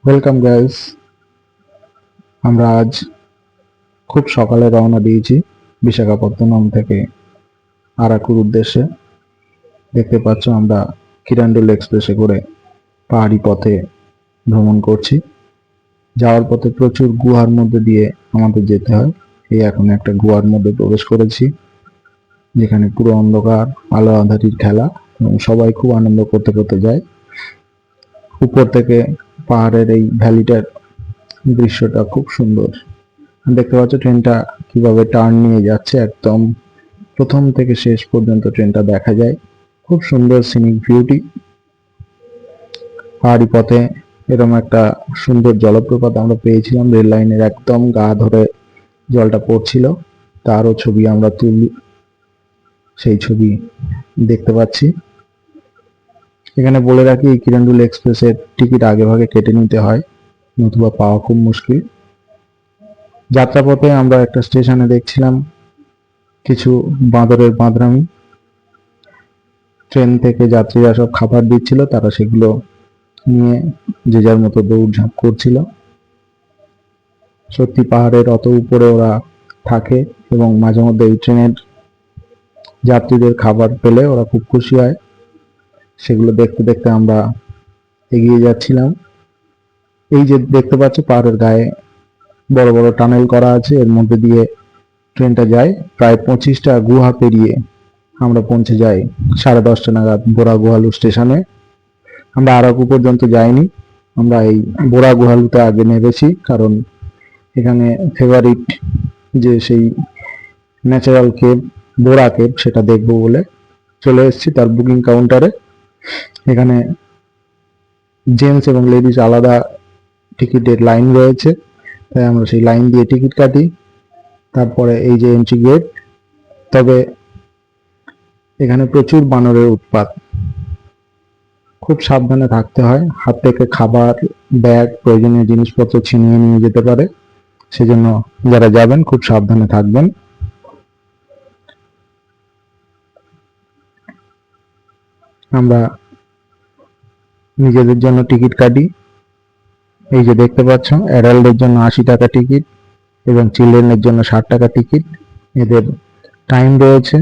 Welcome guys. আমরা আজ খুব সকালে রওনা দিয়েছি বিশাখাপত্তনম থেকে আরাকুর উদ্দেশ্যে। দেখতে পাচ্ছ আমরা কিরান্ডুল এক্সপ্রেসে করে পাহাড়ি পথে ভ্রমণ করছি। যাওয়ার পথে প্রচুর গুহার মধ্যে দিয়ে আমাদের যেতে হয়। এই এখন একটা গুহার মধ্যে প্রবেশ করেছি, যেখানে পুরো অন্ধকার, আলো আঁধারির খেলা এবং সবাই খুব আনন্দ করতে করতে যায়। উপর থেকে পাহাড়ের এই ভ্যালিটার দৃশ্যটা খুব সুন্দর। দেখতে পাচ্ছ ট্রেনটা কিভাবে টার্ন নিয়ে যাচ্ছে, একদম প্রথম থেকে শেষ পর্যন্ত ট্রেনটা দেখা যায়। খুব সুন্দর সিনিক বিউটি। পাহাড়ি পথে এরকম একটা সুন্দর জলপ্রপাত আমরা পেয়েছিলাম, রেল লাইনের একদম গা ধরে জলটা পড়ছিল। তারও ছবি আমরা তুলি, সেই ছবি দেখতে পাচ্ছি। এখানে বলে রাখি, এই কিরণদুল এক্সপ্রেসের টিকিট আগে ভাগে কেটে নিতে হয়, নতুবা পাওয়া খুব মুশকিল। যাত্রাপথে আমরা একটা স্টেশনে দেখছিলাম কিছু বাঁদরের বাঁদরামি। ট্রেন থেকে যাত্রীরা সব খাবার দিচ্ছিল, তারা সেগুলো নিয়ে যে যার মতো দৌড়ঝাঁপ করছিল। সত্যি পাহাড়ের অত উপরে ওরা থাকে এবং মাঝে মধ্যে এই ট্রেনের যাত্রীদের খাবার পেলে ওরা খুব খুশি হয়। সেগুলো দেখতে দেখতে আমরা এগিয়ে যাচ্ছিলাম। এই যে দেখতে পাচ্ছ পাহাড়ের গায়ে বড় বড় টানেল করা আছে, এর মধ্যে দিয়ে ট্রেনটা যায়। প্রায় 25টা গুহা পেরিয়ে আমরা পৌঁছে যাই 10:30 নাগাদ বোরা গুহালু স্টেশনে। আমরা আরাকু পর্যন্ত যাইনি, আমরা এই বোরা গুহালুতে আগে নেমেছি, কারণ এখানে ফেভারিট যে সেই ন্যাচারাল কেভ বোরা কেভ সেটা দেখবো বলে চলে এসেছি তার বুকিং কাউন্টারে। এখানে জেন্টস এবং লেডিস আলাদা টিকিটের লাইন রয়েছে, তাই আমরা সেই লাইন দিয়ে টিকিট কাটি। তারপরে এই যে এন্ট্রি গেট। তবে এখানে প্রচুর বানরের উৎপাত, খুব সাবধানে থাকতে হয়। হাত থেকে খাবার, ব্যাগ, প্রয়োজনীয় জিনিসপত্র ছিনিয়ে নিয়ে যেতে পারে, সেজন্য যারা যাবেন খুব সাবধানে থাকবেন। আমরা নিজেদের জন্য টিকিট কাটি। এই যে দেখতে পাচ্ছ, অ্যাডাল্টদের জন্য 80 টাকা টিকিট এবং চিলড্রেনের জন্য 60 টাকা টিকিট। এদের টাইম রয়েছে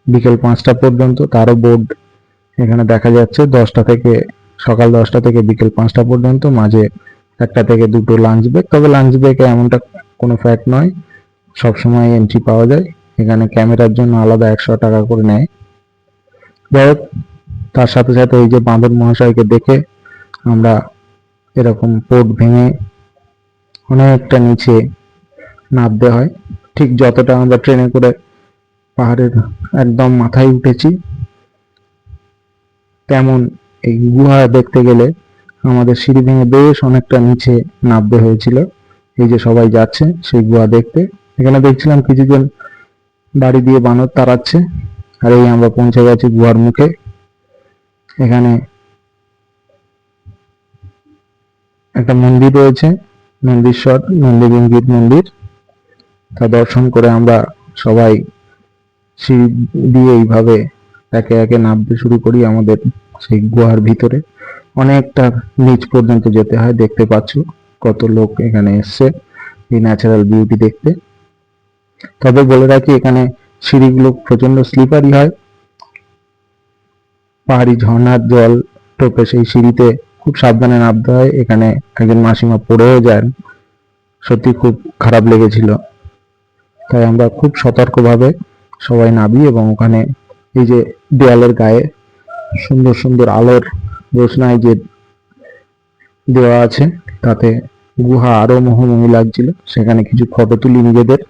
বিকেল 5টা পর্যন্ত। তারও বোর্ড এখানে দেখা যাচ্ছে, সকাল 10টা থেকে বিকেল 5টা পর্যন্ত। মাঝে 1টা থেকে 2টো লাঞ্চ ব্রেক। তবে লাঞ্চ ব্রেকে এমনটা কোনো ফ্যাক্ট নয়, সবসময় এন্ট্রি পাওয়া যায়। এখানে ক্যামেরার জন্য আলাদা 100 টাকা করে নেয়। যাই হোক, তার সাথে সাথে এই যে বাঁদর মহাশয়কে দেখে আমরা এরকম পোর্ট ভেঙে অনেকটা নিচে নামতে হয়। ঠিক যতটা আমরা ট্রেনে করে পাহাড়ের একদম মাথায় উঠেছি, তেমন এই গুহা দেখতে গেলে আমাদের সিঁড়ি ভেঙে বেশ অনেকটা নিচে নামতে হয়েছিল। এই যে সবাই যাচ্ছে সেই গুহা দেখতে। এখানে দেখছিলাম কিছুজন বাড়ি দিয়ে বানর তাড়াচ্ছে। আর এই আমরা পৌঁছে গেছি গুহার মুখে। এখানে একটা মন্দির রয়েছে, নন্দীশ্বর নন্দীবিঙ্গির মন্দির। তা দর্শন করে আমরা সবাই সিঁড়ি দিয়ে এইভাবে একে একে নামতে শুরু করি আমাদের সেই গুহার ভিতরে। অনেকটা নিচ পর্যন্ত যেতে হয়। দেখতে পাচ্ছ কত লোক এখানে এসছে এই ন্যাচারাল বিউটি দেখতে। তবে বলে রাখি, এখানে সিঁড়িগুলো প্রচন্ড স্লিপারি হয়। পাহাড়ি ঝর্ণার জল টোপে সেই সিঁড়িতে খুব সাবধানে নামতে হয়। এখানে একজন মাসিমা পড়েও যান, সত্যি খুব খারাপ লেগেছিল। তাই আমরা খুব সতর্কভাবে সবাই নামি এবং ওখানে এই যে দেয়ালের গায়ে সুন্দর সুন্দর আলোর রোশনাই যে দেওয়া আছে, তাতে গুহা আরো মোহময়ী লাগছিল। সেখানে কিছু ফটো তুলি নিজেদের।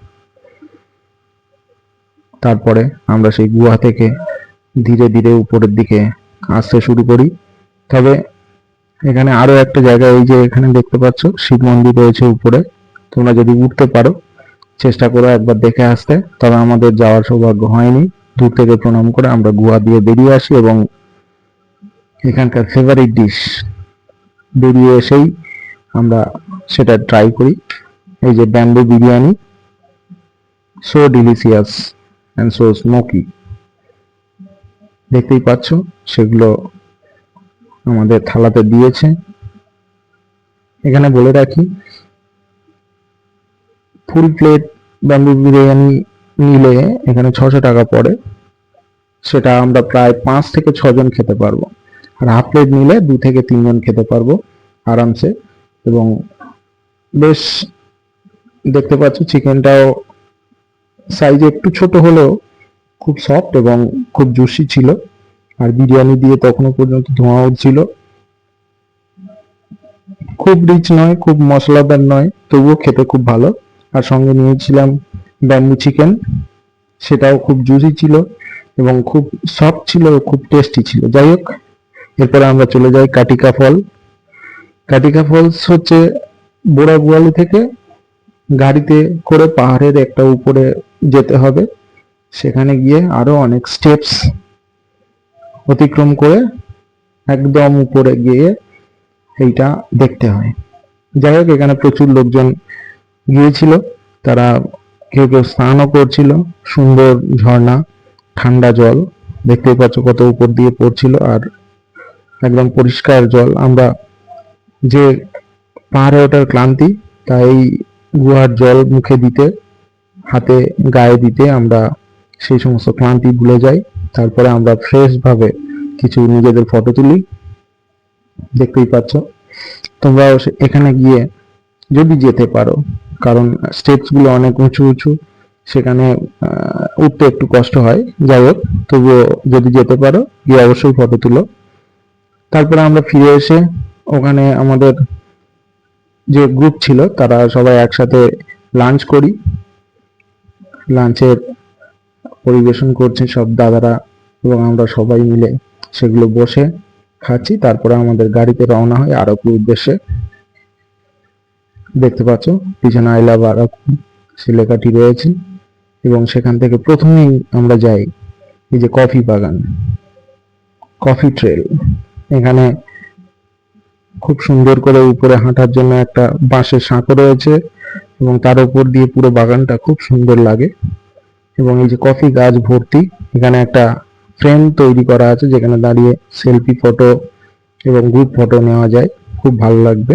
তারপরে আমরা সেই গুহা থেকে ধীরে ধীরে উপরের দিকে আসতে শুরু করি। তবে এখানে আরো একটা জায়গা, এই যে এখানে দেখতে পাচ্ছ শিব মন্দির রয়েছে উপরে। তোমরা যদি উঠতে পারো চেষ্টা করো একবার দেখে আসতে। তবে আমাদের যাওয়ার সৌভাগ্য হয়নি। দূর থেকে প্রণাম করে আমরা গুহা দিয়ে বেরিয়ে আসি এবং এখানকার ফেভারিট ডিশ বেরিয়ে এসেই আমরা সেটা ট্রাই করি। এই যে bamboo biryani, so delicious and so smoky. দেখতেই পাচ্ছ সেগুলো আমাদের থালাতে দিয়েছে। এখানে বলে রাখি, ফুল প্লেট ব্যাম্বু বিরিয়ানি নিলে এখানে 600 টাকা পড়ে, সেটা আমরা প্রায় 5 থেকে 6 জন খেতে পারবো। আর হাফ প্লেট নিলে 2 থেকে 3 জন খেতে পারবো আরামসে। এবং বেশ দেখতে পাচ্ছ চিকেনটাও সাইজে একটু ছোট হলেও খুব সফট এবং খুব জুসি ছিল। আর বিরিয়ানি দিয়ে তখনও পর্যন্ত ধোঁয়া উঠছিল। খুব রিচ নয়, খুব মশলাদার নয়, তবুও খেতে খুব ভালো। আর সঙ্গে নিয়েছিলাম ব্যাম্বু চিকেন, সেটাও খুব জুসি ছিল এবং খুব সফট ছিল, খুব টেস্টি ছিল। যাই হোক, এরপরে আমরা চলে যাই কাটিকা ফল। কাটিকা ফলস হচ্ছে বোড়াগুয়ালি থেকে গাড়িতে করে পাহাড়ের একটা উপরে যেতে হবে। সেখানে গিয়ে আরো অনেক স্টেপস অতিক্রম করে একদম উপরে গিয়ে এইটা দেখতে হয়। যাই হোক, এখানে প্রচুর লোকজন গিয়েছিল, তারা কেউ কেউ স্নানও করছিল। সুন্দর ঝর্ণা, ঠান্ডা জল দেখতেই পাচ্ছ কত উপর দিয়ে পড়ছিল, আর একদম পরিষ্কার জল। আমরা যে পাহাড়ে ওঠার ক্লান্তি, তাই গুহার জল মুখে দিতে, হাতে গায়ে দিতে আমরা সেই সমস্ত ক্লান্তি ভুলে যাই। তারপরে আমরা ফ্রেশ ভাবে কিছু নিজেদের ফটো তুলি। দেখতেই পাচ্ছ, তোমরাও এখানে গিয়ে যদি যেতে পারো, কারণ স্টেপস গুলো অনেক উঁচু উঁচু, সেখানে উঠতে একটু কষ্ট হয়। যাই হোক, তবুও যদি যেতে পারো গিয়ে অবশ্যই ফটো তুলো। তারপরে আমরা ফিরে এসে ওখানে আমাদের যে গ্রুপ ছিল তারা সবাই একসাথে লাঞ্চ করি। লাঞ্চের পরিবেশন করছে সব দাদারা এবং আমরা সবাই মিলে সেগুলো বসে খাচ্ছি। তারপরে আমাদের গাড়িতে রওনা হয় আরাকুর উদ্দেশ্যে। দেখতে পাচ্ছ পিছনে আই লাভ আরাকু সে লেখাটি রয়েছে। এবং সেখান থেকে প্রথমেই আমরা যাই এই যে কফি বাগান, কফি ট্রেল। এখানে খুব সুন্দর করে উপরে হাঁটার জন্য একটা বাঁশের সাঁকো রয়েছে এবং তার উপর দিয়ে পুরো বাগানটা খুব সুন্দর লাগে। এবং এই যে কফি গাছ ভর্তি, এখানে একটা ফ্রেম তৈরি করা আছে যেখানে দাঁড়িয়ে সেলফি ফটো এবং গ্রুপ ফটো নেওয়া যায়, খুব ভালো লাগবে।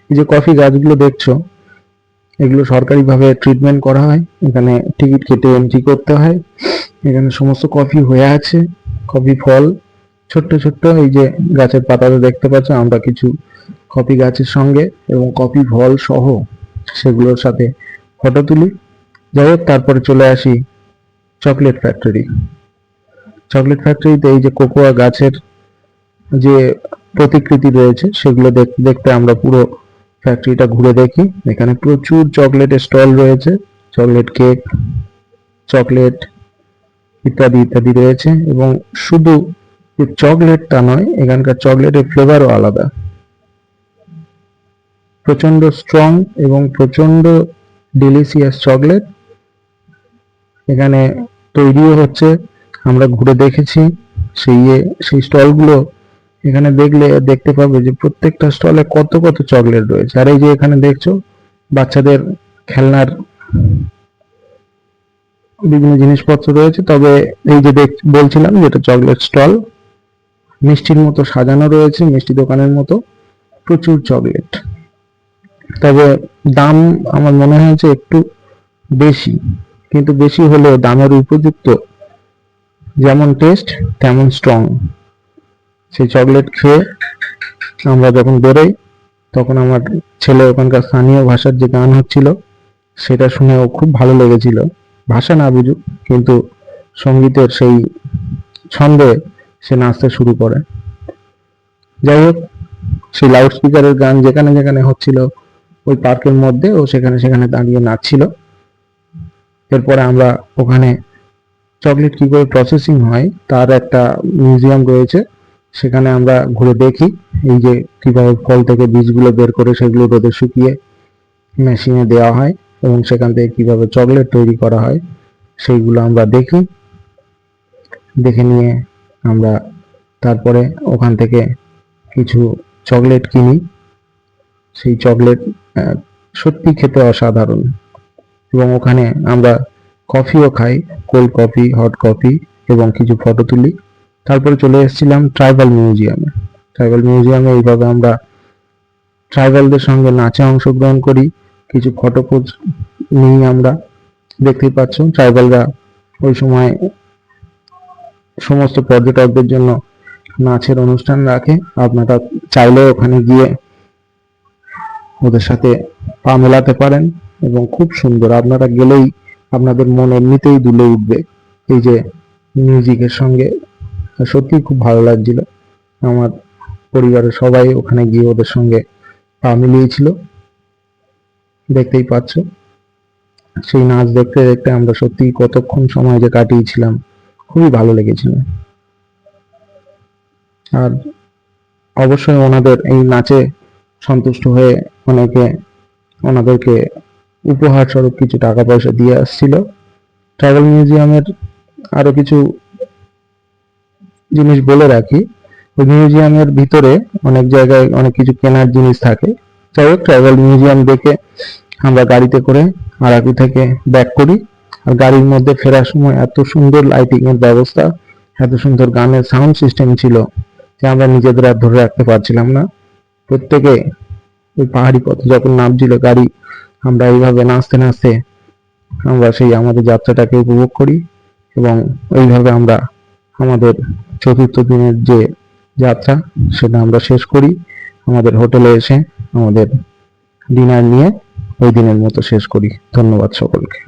এই যে কফি গাছগুলো দেখছো, এগুলো সরকারিভাবে ট্রিটমেন্ট করা হয়। এখানে টিকিট কেটে এন্ট্রি করতে হয়। এখানে সমস্ত কফি হয়ে আছে, কফি ফল ছোট্ট ছোট্ট এই যে গাছের পাতাতে দেখতে পাচ্ছ। আমরা কিছু কফি গাছের সঙ্গে এবং কফি ফল সহ সেগুলোর সাথে ফটো তুলি। যাই হোক, তারপরে চলে আসি চকলেট ফ্যাক্টরি। চকলেট ফ্যাক্টরিতে এই যে কোকোয়া গাছের যে প্রতিকৃতি রয়েছে সেগুলো দেখতে দেখতে আমরা পুরো ফ্যাক্টরিটা ঘুরে দেখি। এখানে প্রচুর চকলেটের স্টল রয়েছে, চকলেট কেক, চকলেট ইত্যাদি ইত্যাদি রয়েছে। এবং শুধু চকলেটটা নয়, এখানকার চকলেটের ফ্লেভারও আলাদা, প্রচন্ড স্ট্রং এবং প্রচন্ড ডেলিসিয়াস চকলেট এখানে তৈরিও হচ্ছে। আমরা ঘুরে দেখেছি সেই স্টলগুলো। এখানে দেখলে দেখতে পাবে যে প্রত্যেকটা স্টলে কত কত চকলেট রয়েছে। আর এই যে এখানে দেখছো বাচ্চাদের খেলনার বিভিন্ন জিনিসপত্র রয়েছে। তবে এই যে বলছিলাম যেটা চকলেট স্টল, মিষ্টির মতো সাজানো রয়েছে, মিষ্টি দোকানের মতো প্রচুর চকলেট। তবে দাম আমার মনে হয়েছে একটু বেশি, কিন্তু বেশি হলেও দামের উপযুক্ত। যেমন টেস্ট তেমন স্ট্রং। সেই চকলেট খেয়ে আমরা যখন বেরোই, তখন আমার ছেলে ওখানকার স্থানীয় ভাষার যে গান হচ্ছিল সেটা শুনেও খুব ভালো লেগেছিল। ভাষা না বুঝুক, কিন্তু সঙ্গীতের সেই ছন্দে সে নাচতে শুরু করে। যাই হোক, সেই লাউড স্পিকারের গান যেখানে যেখানে হচ্ছিল ওই পার্কের মধ্যে, ও সেখানে সেখানে দাঁড়িয়ে নাচছিল। এরপরে আমরা ওখানে চকলেট কি করে প্রসেসিং হয় তার একটা মিউজিয়াম রয়েছে, সেখানে আমরা ঘুরে দেখি এই যে কিভাবে ফল থেকে বীজগুলো বের করে সেগুলো রোদে শুকিয়ে মেশিনে দেওয়া হয় এবং সেখান থেকে কিভাবে চকলেট তৈরি করা হয় সেইগুলো আমরা দেখি। দেখে নিয়ে আমরা তারপরে ওখান থেকে কিছু চকলেট কিনি। সেই চকলেট সত্যি খেতে অসাধারণ। এবং ওখানে আমরা কফিও খাই, কোল্ড কফি, হট কফি, এবং কিছু ফটো তুলি। তারপরে চলে এসেছিলাম ট্রাইবাল মিউজিয়ামে। ট্রাইবাল মিউজিয়ামে এইভাবে আমরা ট্রাইবালদের সঙ্গে নাচে অংশগ্রহণ করি, কিছু ফটো পোজ নিই আমরা। দেখতেই পাচ্ছ ট্রাইবালরা ওই সময় সমস্ত পর্যটকদের জন্য নাচের অনুষ্ঠান রাখে। আপনারা চাইলে ওখানে গিয়ে ওদের সাথে পা মেলাতে পারেন এবং খুব সুন্দর, আপনারা গেলেই আপনাদের মন এমনিতেই দুলে উঠবে এই যে মিউজিকের সঙ্গে। সত্যি খুব ভালো লাগছিল। আমার পরিবারের সবাই ওখানে গিয়ে ওদের সঙ্গে পা মিলিয়েছিল। দেখতেই পাচ্ছ সেই নাচ দেখতে দেখতে আমরা সত্যি কতক্ষণ সময় যে কাটিয়েছিলাম, খুবই ভালো লেগেছিল। আর অবশ্যই ওনাদের এই নাচে সন্তুষ্ট হয়ে অনেকে ওনাদেরকে উপহার স্বরূপ কিছু টাকা পয়সা দিয়ে আসছিল। ট্রাইবাল মিউজিয়ামের আরো কিছু জিনিস বলে রাখি, ওই মিউজিয়ামের ভিতরে অনেক জায়গায় অনেক কিছু কেনার জিনিস থাকে। যাই হোক, ট্রাইবাল মিউজিয়াম দেখে আমরা গাড়িতে করে আরাকু থেকে ব্যাক করি। আর গাড়ির মধ্যে ফেরার সময় এত সুন্দর লাইটিং এর ব্যবস্থা, এত সুন্দর গানের সাউন্ড সিস্টেম ছিল যে আমরা নিজেদের আর ধরে রাখতে পারছিলাম না। প্রত্যেকে ওই পাহাড়ি পথে যখন নামছিল গাড়ি, আমরা এইভাবে নাচতে নাচতে আমরা সেই আমাদের যাত্রাটাকে উপভোগ করি এবং এইভাবে আমরা আমাদের চতুর্থ দিনের যে যাত্রা সেটা আমরা শেষ করি। আমাদের হোটেলে এসে আমাদের ডিনার নিয়ে ওই দিনের মতো শেষ করি। ধন্যবাদ সকলকে।